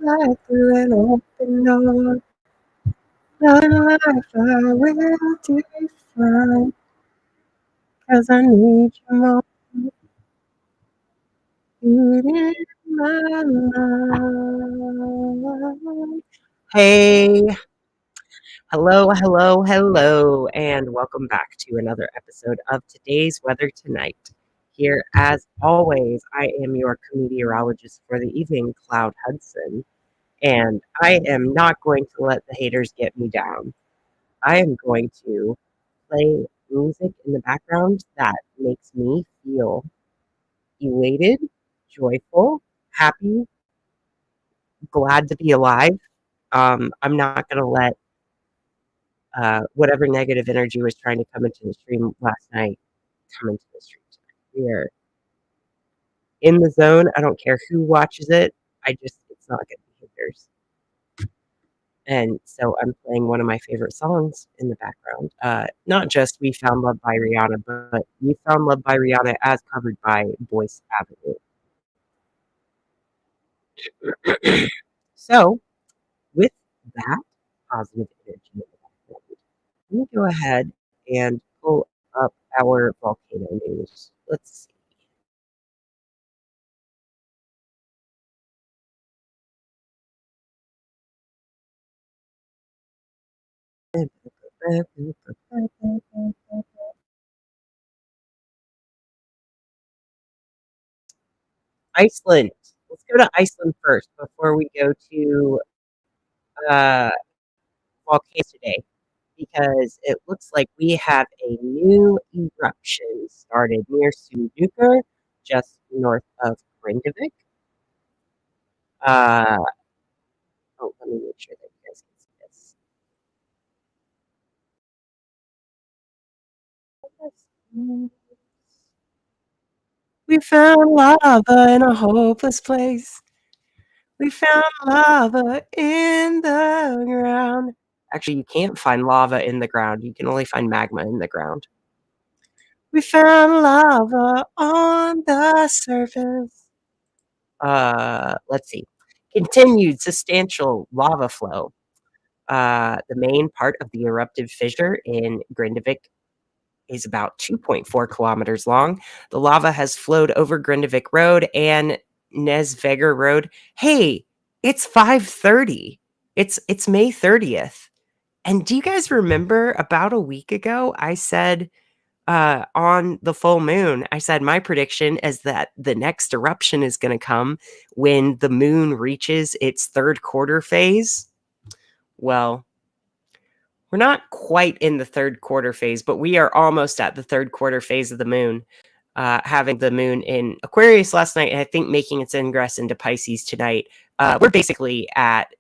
right through an open door. One life I will define, 'cause I need you more in my life. Hey, hello, and welcome back to another episode of Today's Weather Tonight. Here, as always, I am your meteorologist for the evening, Cloud Hudson, and I am not going to let the haters get me down. I am going to play music in the background that makes me feel elated, joyful, happy, glad to be alive. I'm not going to let whatever negative energy was trying to come into the stream last night come into the stream tonight. We are in the zone. I don't care who watches it. It's not good behaviors. And so I'm playing one of my favorite songs in the background. Not just We Found Love by Rihanna, but We Found Love by Rihanna as covered by Boyce Avenue. So, with that positive energy in the background, let me go ahead and pull up our volcano news. Let's see. Iceland. Let's go to Iceland first before we go to uh, volcanoes today, because it looks like we have a new eruption started near Sunduker, just north of Grindavik. Let me make sure that you guys can see this. We found lava in a hopeless place. We found lava in the ground. Actually, you can't find lava in the ground. You can only find magma in the ground. We found lava on the surface. Let's see. Continued substantial lava flow. The main part of the eruptive fissure in Grindavik is about 2.4 kilometers long. The lava has flowed over Grindavik Road and Nesvegar Road. Hey, it's 5:30. It's May 30th. And do you guys remember about a week ago I said on the full moon, I said my prediction is that the next eruption is going to come when the moon reaches its third quarter phase? Well, we're not quite in the third quarter phase, but we are almost at the third quarter phase of the moon, having the moon in Aquarius last night, and I think making its ingress into Pisces tonight. We're basically at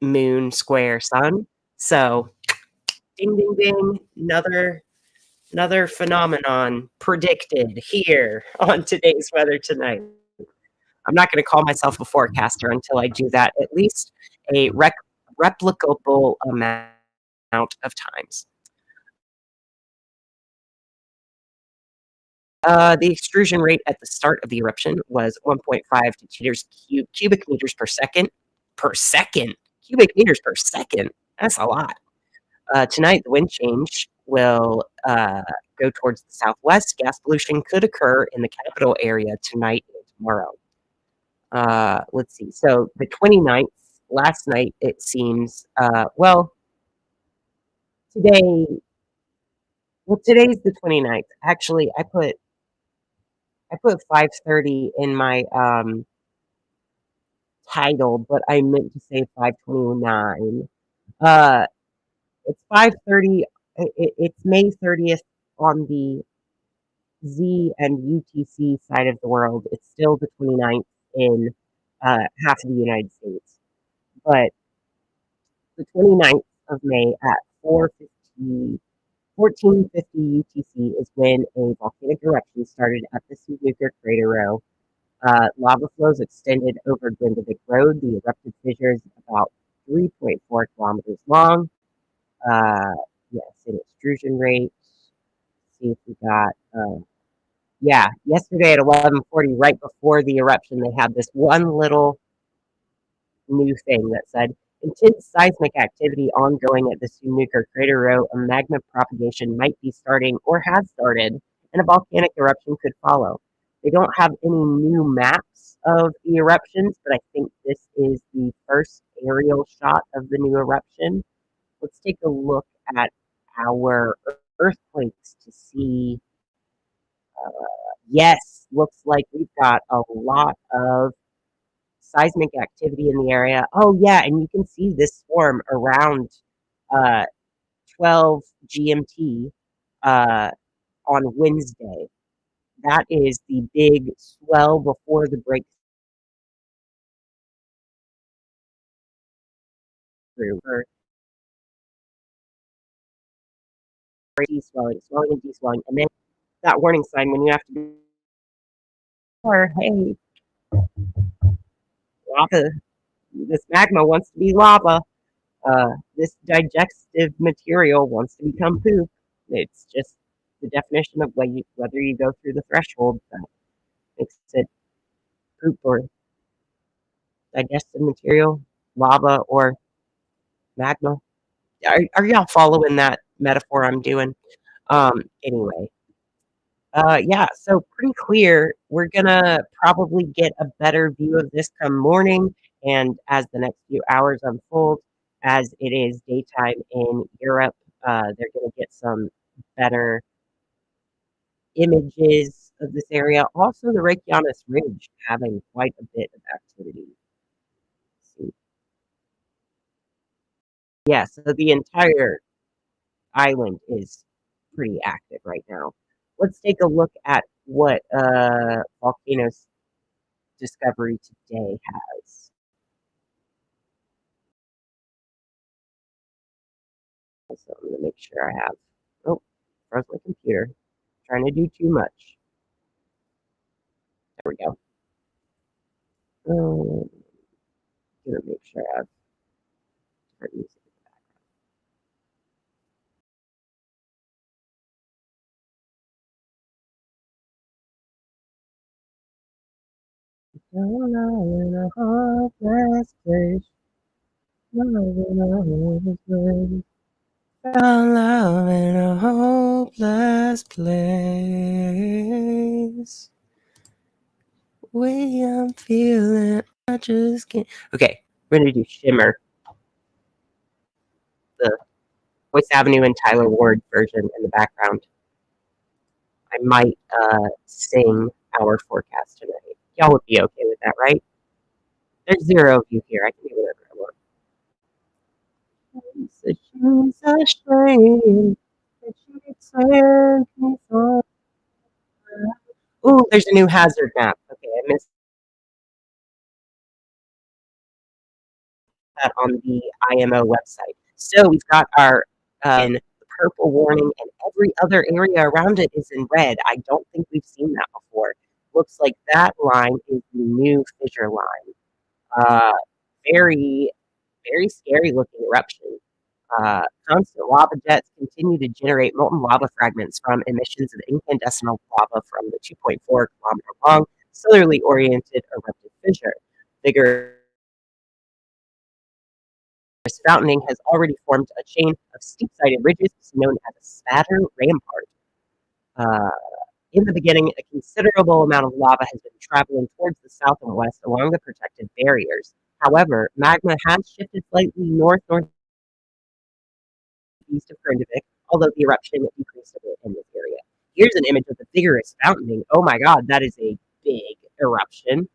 moon square sun. So, ding, ding, ding, another phenomenon predicted here on Today's Weather Tonight. I'm not going to call myself a forecaster until I do that at least a replicable amount of times. The extrusion rate at the start of the eruption was 1.5 to 2 cubic meters per second. Per second? Cubic meters per second? That's a lot. Tonight, the wind change will go towards the southwest. Gas pollution could occur in the capital area tonight and tomorrow. Let's see. So the 29th, last night, it seems, today, today's the 29th. Actually, I put 5:30 in my title, but I meant to say 5:29. It's 5:30. It's May 30th on the Z and UTC side of the world. It's still the 29th in half of the United States. But the 29th of May at 1450 UTC is when a volcanic eruption started at the Sunduker crater row. Lava flows extended over Grindavik Road. The erupted fissure is about 3.4 kilometers long. Yes, an extrusion rate. Let's see if we got, yesterday at 11:40, right before the eruption, they had this one little new thing that said intense seismic activity ongoing at the Sunuka crater row. A magma propagation might be starting or has started, and a volcanic eruption could follow. They don't have any new maps of the eruptions, but I think this is the first aerial shot of the new eruption. Let's take a look at our earthquakes to see. Yes, looks like we've got a lot of seismic activity in the area. Oh, yeah, and you can see this swarm around uh, 12 GMT uh, on Wednesday. That is the big swell before the breakthrough. Or swelling, swelling and deswelling, and then that warning sign when you have to be, or hey, lava, this magma wants to be lava. This digestive material wants to become poop. It's just the definition of whether you go through the threshold that makes it poop or digestive material, lava or magma. Are y'all following that metaphor I'm doing? Anyway, yeah, so pretty clear. We're gonna probably get a better view of this come morning and as the next few hours unfold, as it is daytime in Europe, they're gonna get some better images of this area. Also, the Reykjanes Ridge having quite a bit of activity. Let's see. Yeah, so the entire island is pretty active right now. Let's take a look at what volcanoes Discovery today has. So I'm going to make sure I have. Oh, froze my computer. Trying to do too much. There we go. Gonna make sure I have different music in the background. Love in a hopeless place. Love in a hopeless place. Found love in a hopeless place. Way I'm feeling, I just can't. Okay, we're gonna do Shimmer, the Voice Avenue and Tyler Ward version in the background. I might sing our forecast tonight. Y'all would be okay with that, right? There's 0 of you here. I can do whatever I want. It's a shame that you sent me for. Ooh, there's a new hazard map. Okay, I missed that on the IMO website. So we've got our in the purple warning, and every other area around it is in red. I don't think we've seen that before. Looks like that line is the new fissure line. Very, very scary looking eruption. Constant lava jets continue to generate molten lava fragments from emissions of incandescent lava from the 2.4-kilometer long southerly oriented eruptive fissure. Vigorous fountaining has already formed a chain of steep-sided ridges known as a spatter rampart. Uh, in the beginning, a considerable amount of lava has been traveling towards the south and west along the protective barriers. However, magma has shifted slightly north-northeast of Grindavik, although the eruption decreased a bit in this area. Here's an image of the vigorous fountaining. Oh my god, that is a big eruption.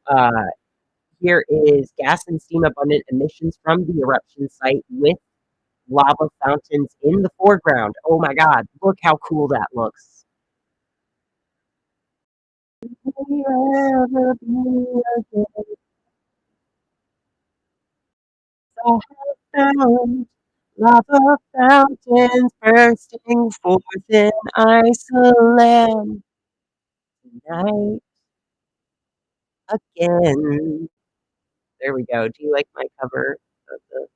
Uh, Here is gas and steam abundant emissions from the eruption site with lava fountains in the foreground. Oh my god, look how cool that looks. I have found lava fountains bursting forth in Iceland tonight again. There we go. Do you like my cover of the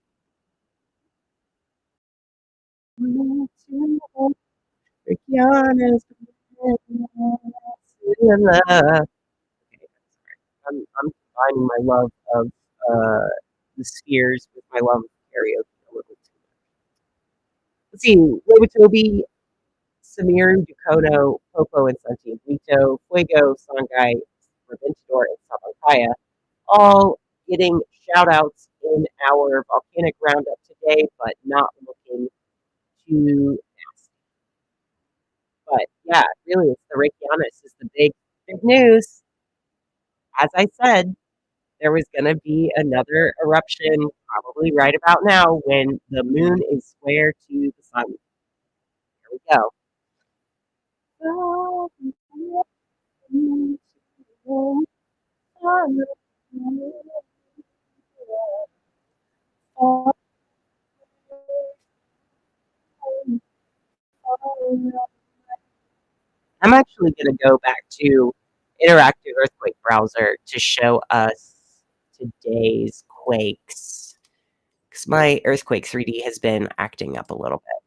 Rearcast? I'm combining my love of the spheres with my love of karaoke a little too. Let's see, Wabatobi, Samiru, Dukono, Popo, and Santi Guito, Fuego, Songhai, Reventador, and Sabankaya, all getting shout outs in our volcanic roundup today, but not looking too nasty. But yeah, really, it's the Reykjanes is the big news. As I said, there was going to be another eruption probably right about now when the moon is square to the sun. Here we go. I'm actually going to go back to Interactive Earthquake Browser to show us today's quakes because my Earthquake 3D has been acting up a little bit.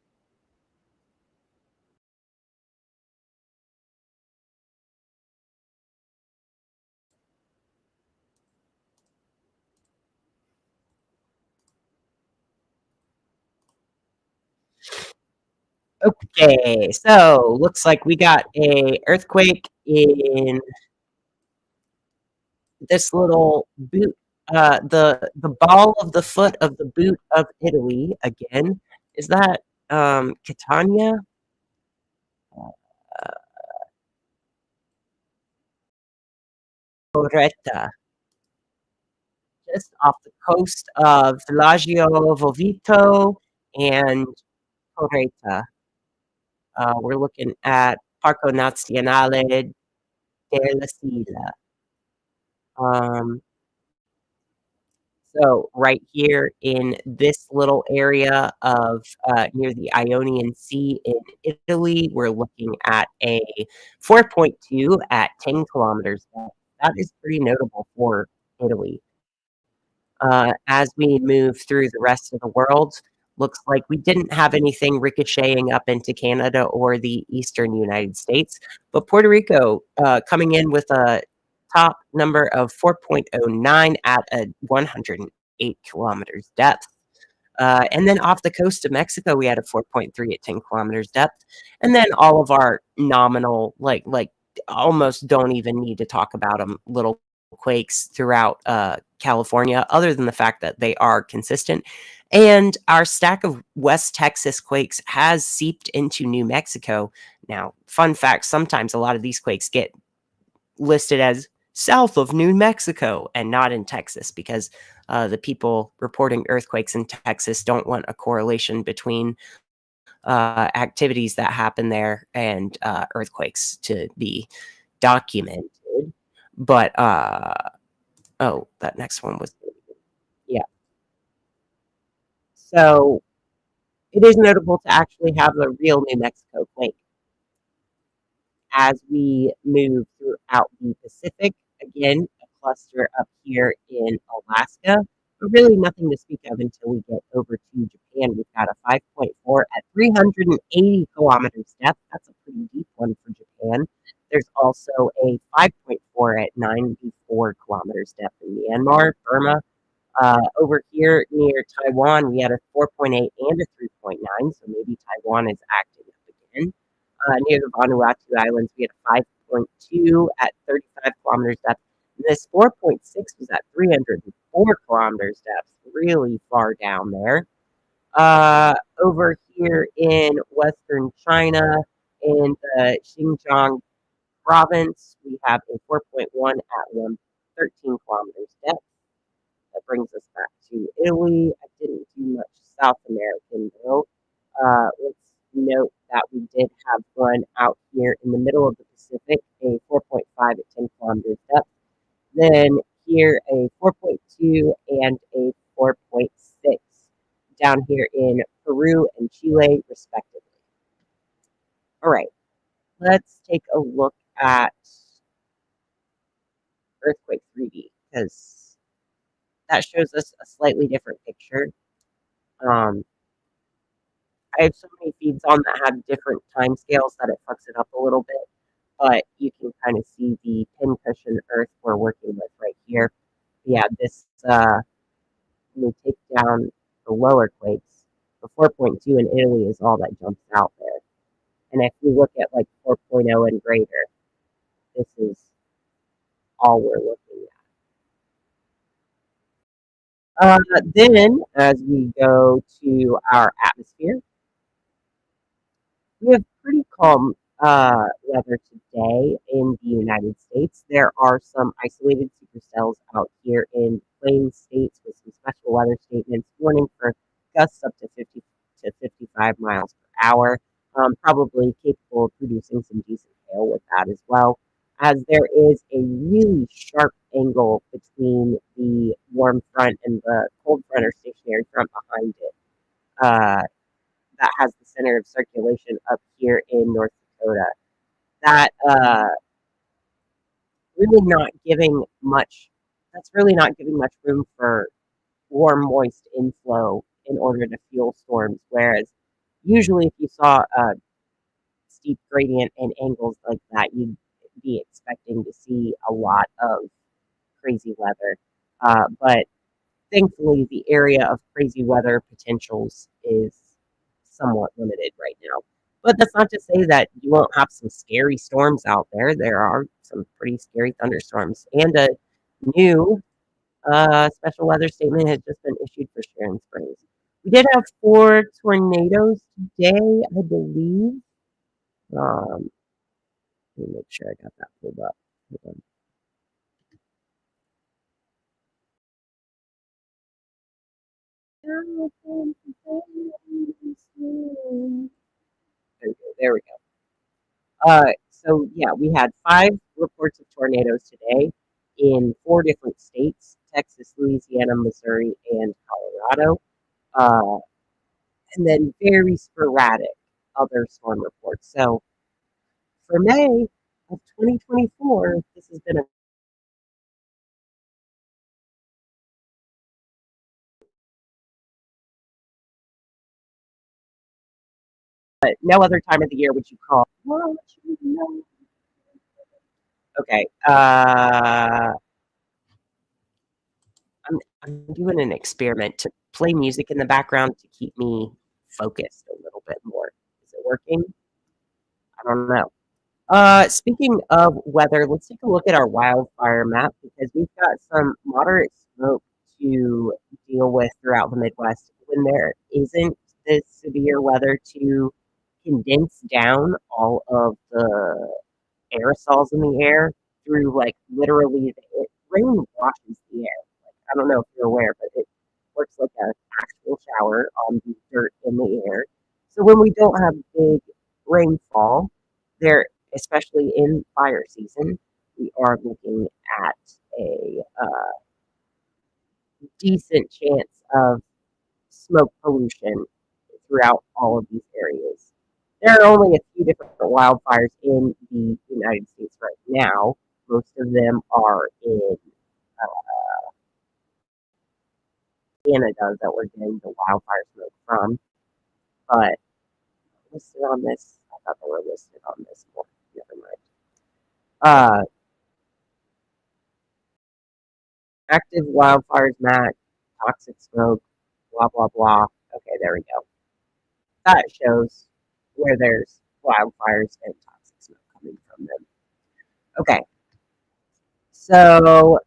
Okay, so looks like we got a earthquake in this little boot, the ball of the foot of the boot of Italy again. Is that Catania? Uh, Porretta, just off the coast of Villaggio Vovito and Porretta. We're looking at Parco Nazionale della Sila. Um, So right here in this little area of near the Ionian Sea in Italy, we're looking at a 4.2 at 10 kilometers depth. That is pretty notable for Italy. As we move through the rest of the world, looks like we didn't have anything ricocheting up into Canada or the eastern United States, but Puerto Rico coming in with a top number of 4.09 at a 108 kilometers depth. And then off the coast of Mexico, we had a 4.3 at 10 kilometers depth. And then all of our nominal, like almost don't even need to talk about them, little quakes throughout California, other than the fact that they are consistent. And our stack of West Texas quakes has seeped into New Mexico. Now, fun fact, sometimes a lot of these quakes get listed as south of New Mexico and not in Texas because the people reporting earthquakes in Texas don't want a correlation between activities that happen there and earthquakes to be documented. But oh, that next one was, yeah. So it is notable to actually have a real New Mexico quake as we move throughout the Pacific. Again, a cluster up here in Alaska, but really nothing to speak of until we get over to Japan. We've got a 5.4 at 380 kilometers depth. That's a pretty deep one for Japan. There's also a 5.4 at 94 kilometers depth in Myanmar, Burma. Over here near Taiwan, we had a 4.8 and a 3.9, so maybe Taiwan is acting up again. Near the Vanuatu Islands, we had a 5.2 at 35 kilometers depth. And this 4.6 was at 304 kilometers depth, really far down there. Over here in western China, in the Xinjiang province, we have a 4.1 at 113 kilometers depth. That brings us back to Italy. I didn't do much South American though. Let's note that we did have one out here in the middle of the Pacific, a 4.5 at 10 kilometers depth. Then here a 4.2 and a 4.6 down here in Peru and Chile, respectively. All right, let's take a look at Earthquake 3D because that shows us a slightly different picture. Um, I have so many feeds on that have different time scales that it fucks it up a little bit, but you can kind of see the pincushion earth we're working with right here. Yeah, this when we take down the lower quakes, the 4.2 in Italy is all that jumps out there. And if we look at like 4.0 and greater, this is all we're looking at. Then, as we go to our atmosphere, we have pretty calm weather today in the United States. There are some isolated supercells out here in plain states with some special weather statements warning for gusts up to 50 to 55 miles per hour, probably capable of producing some decent hail with that as well, as there is a really sharp angle between the warm front and the cold front or stationary front behind it. That has the center of circulation up here in North Dakota. That really not giving much. That's really not giving much room for warm, moist inflow in order to fuel storms. Whereas usually, if you saw a steep gradient and angles like that, you'd be expecting to see a lot of crazy weather. But thankfully, the area of crazy weather potentials is somewhat limited right now. But that's not to say that you won't have some scary storms out there. There are some pretty scary thunderstorms. And a new special weather statement has just been issued for Sharon Springs. We did have 4 tornadoes today, I believe. Let me make sure I got that pulled up. Hold on. There we go. So yeah, we had 5 reports of tornadoes today in 4 different states: Texas, Louisiana, Missouri, and Colorado. Uh, and then very sporadic other storm reports. So for May of 2024, this has been no other time of the year would you call. What you know. Okay. I'm doing an experiment to play music in the background to keep me focused a little bit more. Is it working? I don't know. Speaking of weather, let's take a look at our wildfire map because we've got some moderate smoke to deal with throughout the Midwest when there isn't this severe weather to condense down all of the aerosols in the air through like literally rain washes the air. Like, I don't know if you're aware, but it works like an actual shower on the dirt in the air. So when we don't have big rainfall, there, especially in fire season, we are looking at a decent chance of smoke pollution throughout all of these areas. There are only a few different wildfires in the United States right now. Most of them are in Canada that we're getting the wildfire smoke from. But listed on this, I thought they were listed on this more. Never mind. Uh, Active wildfires map, toxic smoke, blah blah blah. Okay, there we go. That shows where there's wildfires and toxic smoke coming from them. Okay, so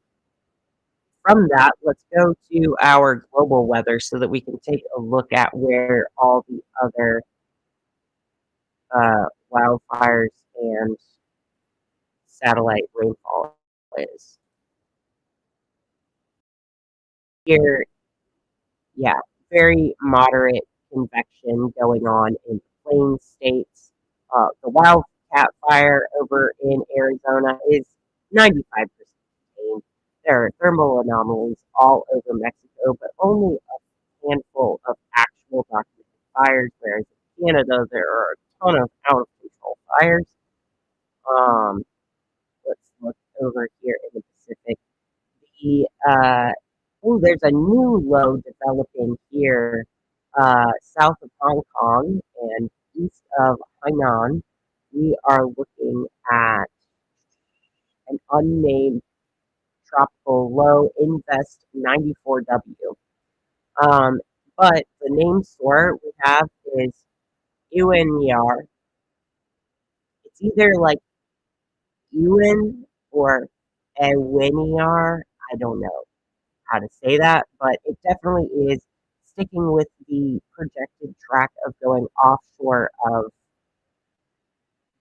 from that, let's go to our global weather so that we can take a look at where all the other wildfires and satellite rainfall is. Here, yeah, very moderate convection going on in the plain states. The wildcat fire over in Arizona is 95% contained. There are thermal anomalies all over Mexico, but only a handful of actual documented fires, whereas in Canada there are a ton of out of control fires. Um, let's look over here in the Pacific. The there's a new low developing here south of Hong Kong and east of Hainan. We are looking at an unnamed tropical low Invest 94W. Um, but the name store we have is Ewinyar. It's either like Ewan or Ewiniar. I don't know how to say that, but it definitely is sticking with the projected track of going offshore of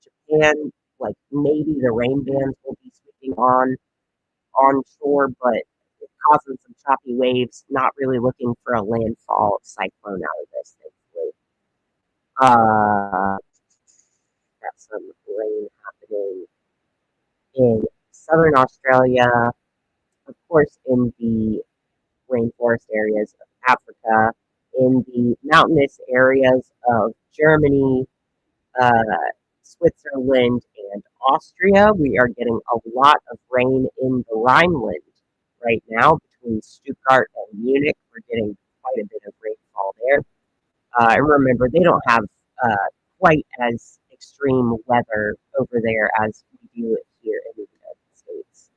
Japan. Like maybe the rain bands will be sweeping onshore, but it's causing some choppy waves. Not really looking for a landfall cyclone out of this, thankfully. Got some rain happening in southern Australia, of course, in the rainforest areas of Africa, in the mountainous areas of Germany, uh, Switzerland, and Austria. We are getting a lot of rain in the Rhineland right now between Stuttgart and Munich. We're getting quite a bit of rainfall there. I remember they don't have uh, quite as extreme weather over there as we do here in the United States.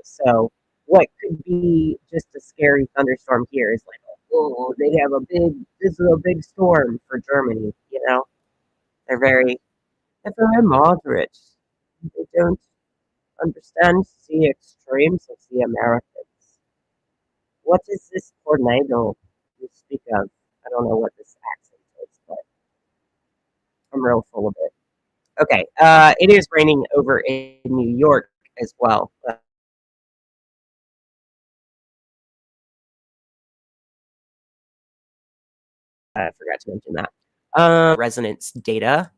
So what could be just a scary thunderstorm here is like, oh, they have this is a big storm for Germany. You know, they're very moderate. They don't understand the extremes of the Americans. What is this tornado you speak of? I don't know what this accent is, but I'm real full of it. Okay, it is raining over in New York as well. I forgot to mention that. Resonance data.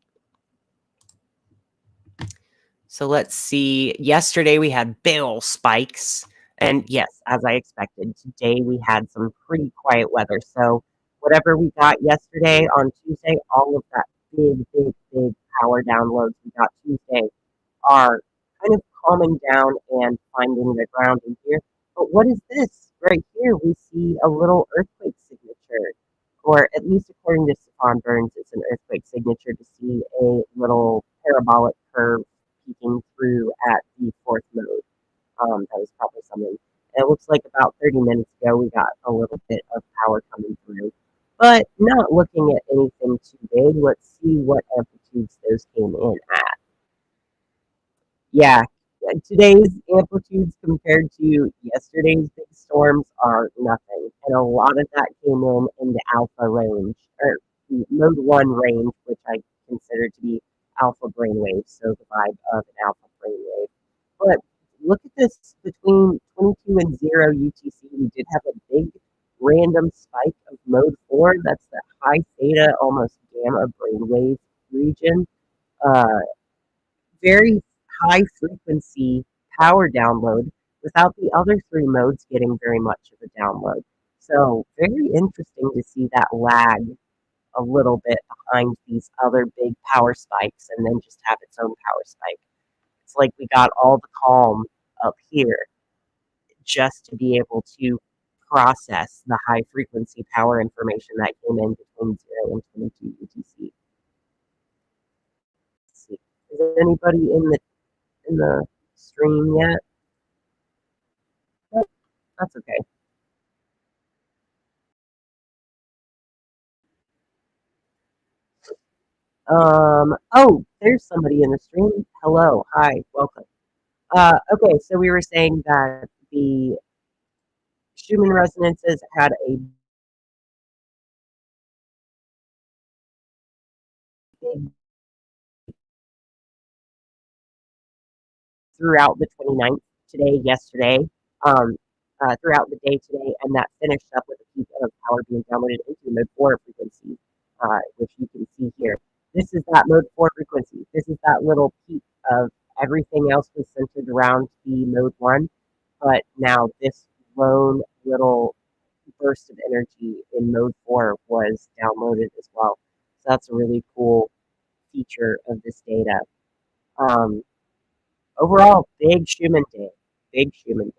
So let's see. Yesterday we had bill spikes. And yes, as I expected, today we had some pretty quiet weather. So whatever we got yesterday on Tuesday, all of that big power downloads we got Tuesday are kind of calming down and finding the ground in here. But what is this? Right here, we see a little earthquake signature, or at least according to Stefan Burns, it's an earthquake signature to see a little parabolic curve peeking through at the fourth node. That was probably something. It looks like about 30 minutes ago we got a little bit of power coming through, but not looking at anything too big. Let's see what amplitudes those came in at. Yeah, today's amplitudes compared to yesterday's big storms are nothing, and a lot of that came in the alpha range, or the mode 1 range, which I consider to be alpha brainwaves, so the vibe of an alpha brainwave. But look at this, between 22 and 0 UTC, we did have a big random spike of mode 4. That's the high theta, almost gamma brainwave region. Uh, Very high frequency power download without the other three modes getting very much of a download. So very interesting to see that lag a little bit behind these other big power spikes and then just have its own power spike. It's like we got all the calm up here just to be able to process the high frequency power information that came in between 0 and 22 UTC. Let's see. Is there anybody in the stream yet? Nope, that's okay. Oh, there's somebody in the stream. Hello, hi, welcome. Okay, so we were saying that the Schumann resonances had a big throughout the 29th, today, yesterday, um, throughout the day today, and that finished up with a peak of power being downloaded into mode 4 frequency, which you can see here. This is that mode 4 frequency. This is that little peak of everything else was centered around the mode 1, but now this lone little burst of energy in mode 4 was downloaded as well. So that's a really cool feature of this data. Um, Overall, big Schumann day. Big Schumann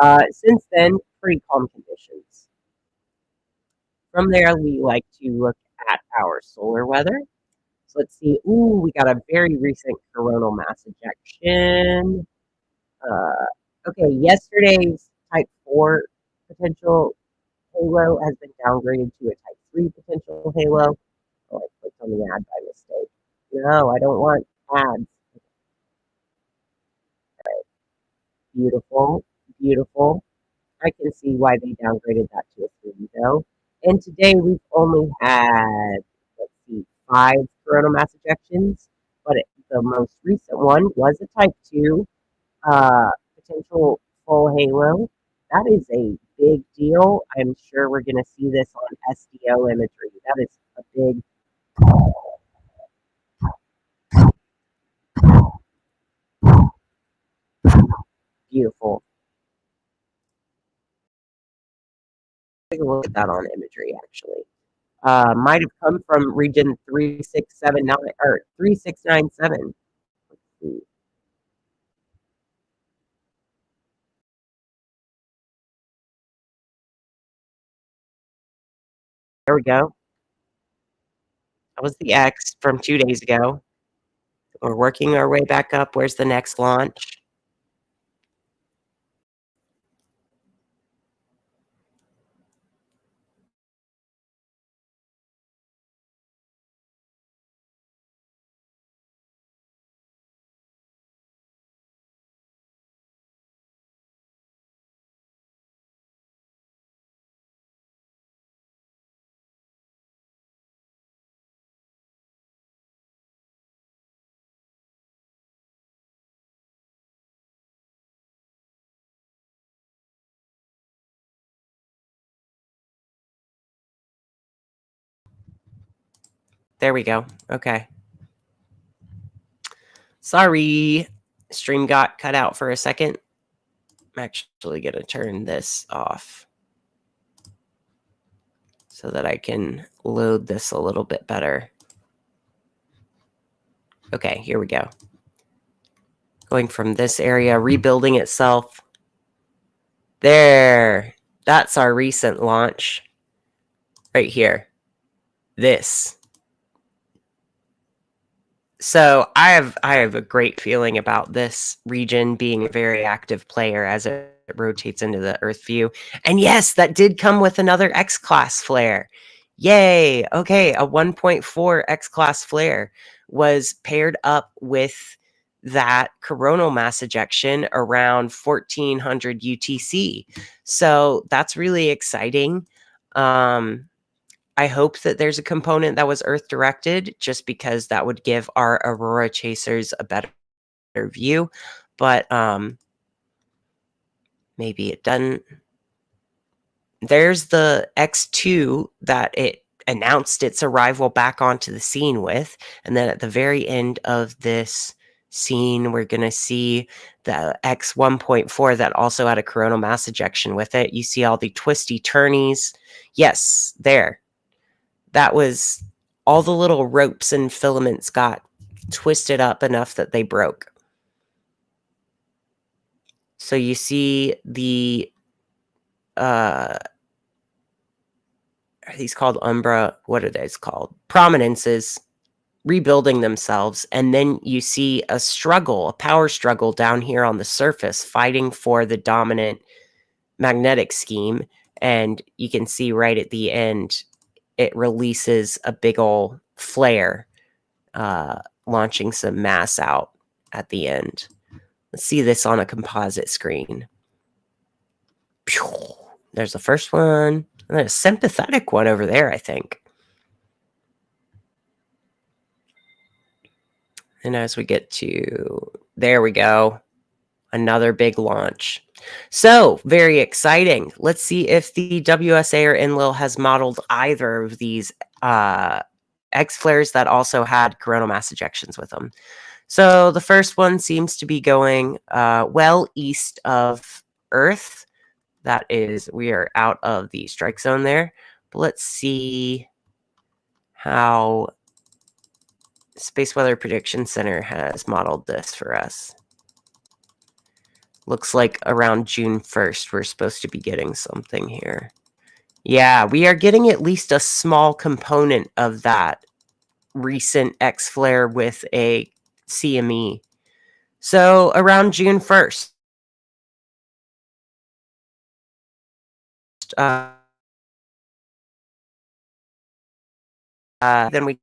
day. Since then, pretty calm conditions. From there, we like to look at our solar weather. So let's see. Ooh, we got a very recent coronal mass ejection. Okay, yesterday's type 4 potential halo has been downgraded to a Type 3 potential halo. Oh, I clicked on the ad by mistake. No, I don't want ads. Beautiful, beautiful. I can see why they downgraded that to a 3, though. And today we've only had, let's see, 5 coronal mass ejections, but the most recent one was a Type 2 potential full halo. That is a big deal. I'm sure we're going to see this on SDO imagery. That is a big, beautiful. Take a look at that on imagery, actually. Might have come from region 3679 or 3697. Let's see. There we go. That was the X from 2 days ago. We're working our way back up. Where's the next launch? There we go. Okay. Sorry. Stream got cut out for a second. I'm actually going to turn this off so that I can load this a little bit better. Okay, here we go. Going from this area, rebuilding itself. There. That's our recent launch. Right here. This. So I have a great feeling about this region being a very active player as it rotates into the Earth view. And yes, that did come with another X-class flare. Yay! Okay, a 1.4 X-class flare was paired up with that coronal mass ejection around 1400 UTC. So that's really exciting. I hope that there's a component that was Earth directed, just because that would give our Aurora chasers a better view. But maybe it doesn't. There's the X2 that it announced its arrival back onto the scene with. And then at the very end of this scene, we're going to see the X 1.4 that also had a coronal mass ejection with it. You see all the twisty turnies. Yes, there. That was all the little ropes and filaments got twisted up enough that they broke. So you see the are these called umbra? What are these called? Prominences rebuilding themselves, and then you see a struggle, a power struggle down here on the surface, fighting for the dominant magnetic scheme. And you can see right at the end, it releases a big old flare, launching some mass out at the end. Let's see this on a composite screen. There's the first one, and then a sympathetic one over there, I think. And as we get to, there we go, another big launch. So, very exciting. Let's see if the WSA or Enlil has modeled either of these X flares that also had coronal mass ejections with them. So the first one seems to be going well east of Earth. That is, we are out of the strike zone there. But let's see how Space Weather Prediction Center has modeled this for us. Looks like around June 1st, we're supposed to be getting something here. Yeah, we are getting at least a small component of that recent X flare with a CME. So around June 1st. Then we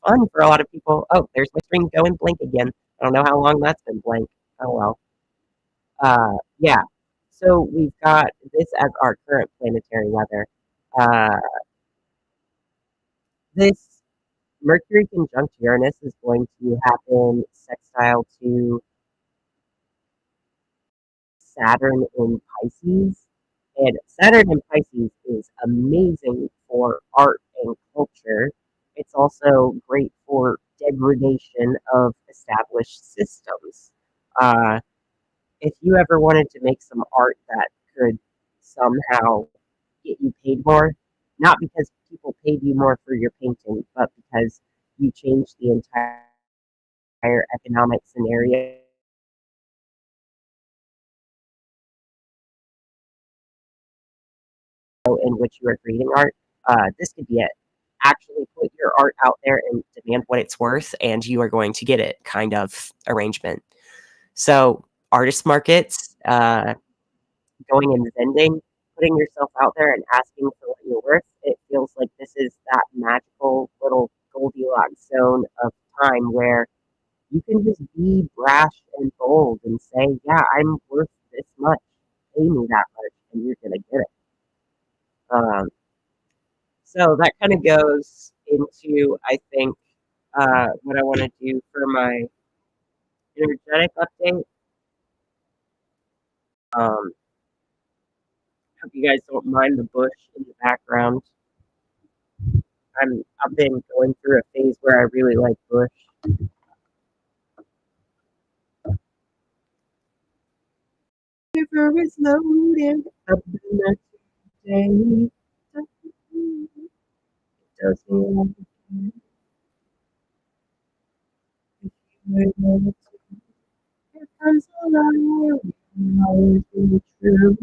fun for a lot of people. Oh, there's my screen going blank again. I don't know how long that's been blank. Oh well. Yeah. So we've got this as our current planetary weather. Uh, this Mercury conjunct Uranus is going to happen sextile to Saturn in Pisces. And Saturn in Pisces is amazing for art and culture. It's also great for degradation of established systems. Uh, if you ever wanted to make some art that could somehow get you paid more, not because people paid you more for your painting, but because you changed the entire economic scenario in which you are creating art, this could be it. Actually put your art out there and demand what it's worth, and you are going to get it kind of arrangement. So, artist markets, going and vending, putting yourself out there and asking for what you're worth, it feels like this is that magical little Goldilocks zone of time where you can just be brash and bold and say, yeah, I'm worth this much. Pay me that much, and you're going to get it. Um, so that kind of goes into, I think, what I want to do for my energetic update. Hope you guys don't mind the bush in the background. I've been going through a phase where I really like bush. River is loaded up the next day. Doesn't here comes a lie, always be true.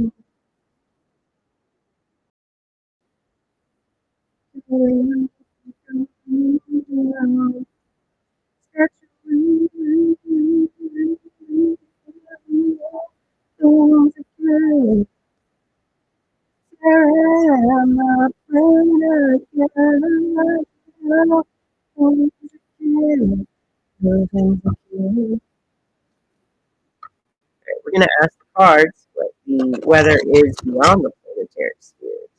We're going to ask the cards what the weather is beyond the planetary spheres.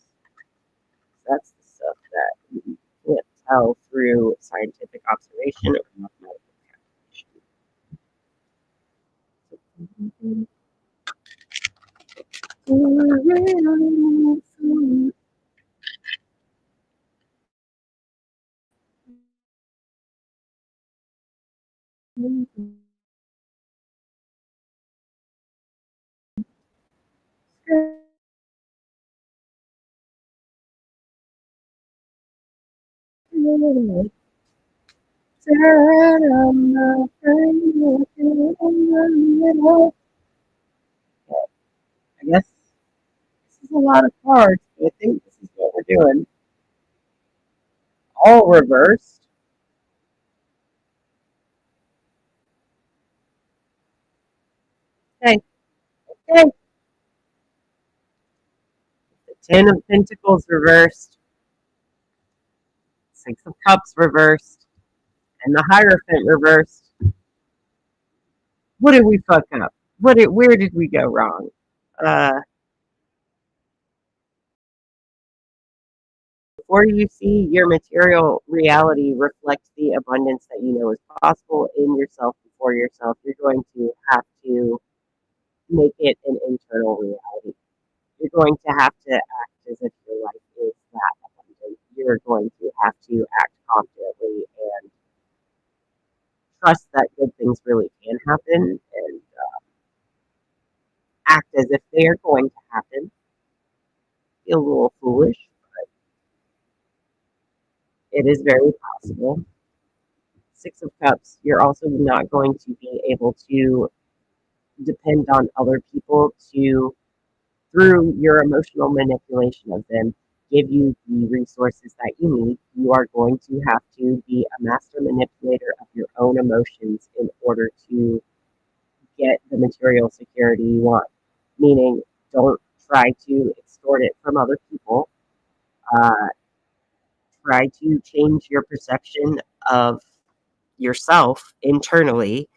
That's the stuff that you can't tell through scientific observation or mathematical calculation. I guess this is a lot of cards, but I think this is what we're doing. All reversed. Okay, okay. The Ten of Pentacles reversed. Six of Cups reversed. And the Hierophant reversed. What did we fuck up? Where did we go wrong? Before you see your material reality reflect the abundance that you know is possible in yourself before yourself, you're going to have to make it an internal reality. You're going to have to act as if your life is that abundant. You're going to have to act confidently and trust that good things really can happen and act as if they are going to happen. Feel a little foolish, but it is very possible. Six of Cups, you're also not going to be able to depend on other people to, through your emotional manipulation of them, give you the resources that you need. You are going to have to be a master manipulator of your own emotions in order to get the material security you want. Meaning, don't try to extort it from other people. Uh, Try to change your perception of yourself internally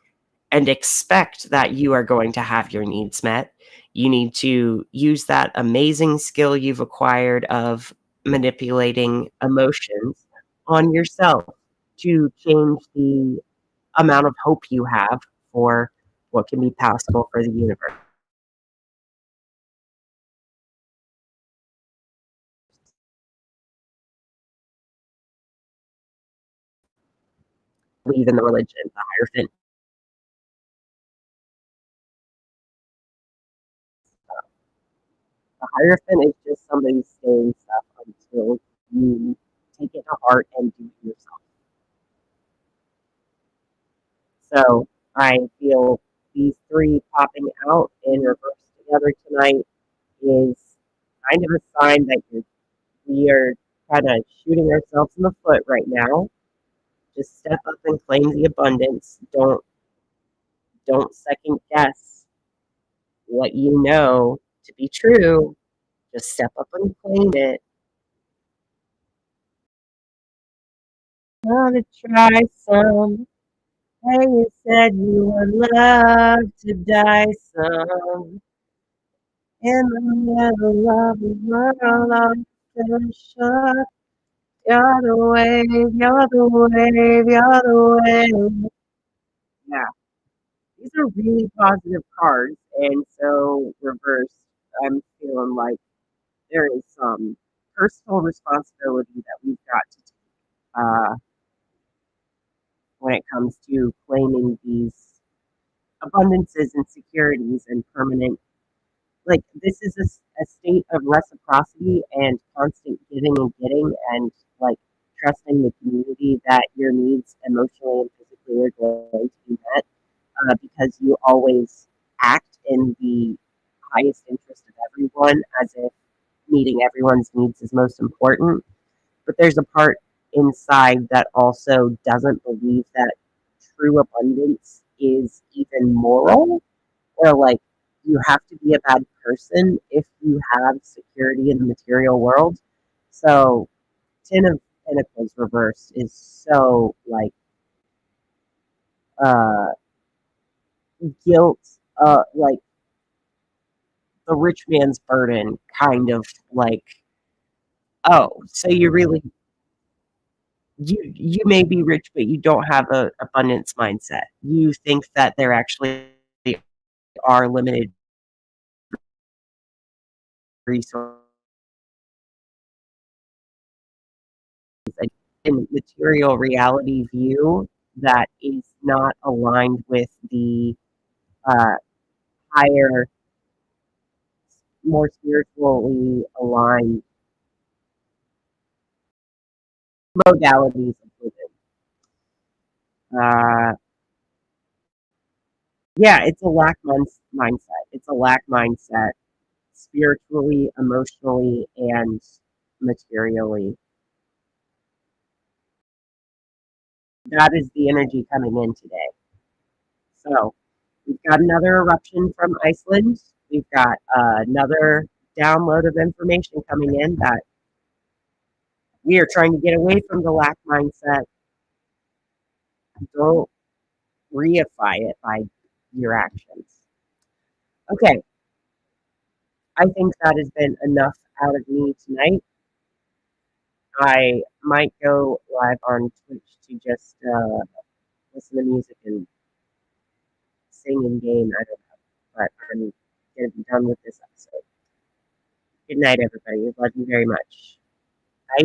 and expect that you are going to have your needs met. You need to use that amazing skill you've acquired of manipulating emotions on yourself to change the amount of hope you have for what can be possible for the universe. Believe in the religion, the Hierophant. The Hierophant is just somebody saying stuff until you take it to heart and do it yourself. So I feel these three popping out in reverse together tonight is kind of a sign that we are kind of shooting ourselves in the foot right now. Just step up and claim the abundance. Don't second guess what you know to be true. Just step up and claim it. Wanna try some? Hey, you said you would love to die some. In the middle of the world. get shook. You're the wave, you're the wave, you're the wave. Yeah, these are really positive cards, and so reversed, I'm feeling like there is some personal responsibility that we've got to take when it comes to claiming these abundances and securities and permanent. Like, this is a state of reciprocity and constant giving and getting, and like trusting the community that your needs emotionally and physically are going to be met, because you always act in the highest interest of everyone, as if meeting everyone's needs is most important. But there's a part inside that also doesn't believe that true abundance is even moral, or like you have to be a bad person if you have security in the material world. So Ten of Pentacles reversed is so like uh guilt, like the rich man's burden, kind of like, oh, so you really, you may be rich, but you don't have a abundance mindset. You think that there actually are limited resources in material reality view that is not aligned with the uh, higher, more spiritually aligned modalities of living. Uh, yeah, it's a lack mindset. It's a lack mindset spiritually, emotionally, and materially. That is the energy coming in today. So we've got another eruption from Iceland. We've got another download of information coming in that we are trying to get away from the lack mindset. Don't reify it by your actions. Okay, I think that has been enough out of me tonight. I might go live on Twitch to just listen to music and sing in game. I don't know, but I'm going to be done with this episode. Good night, everybody. Love you very much. Bye.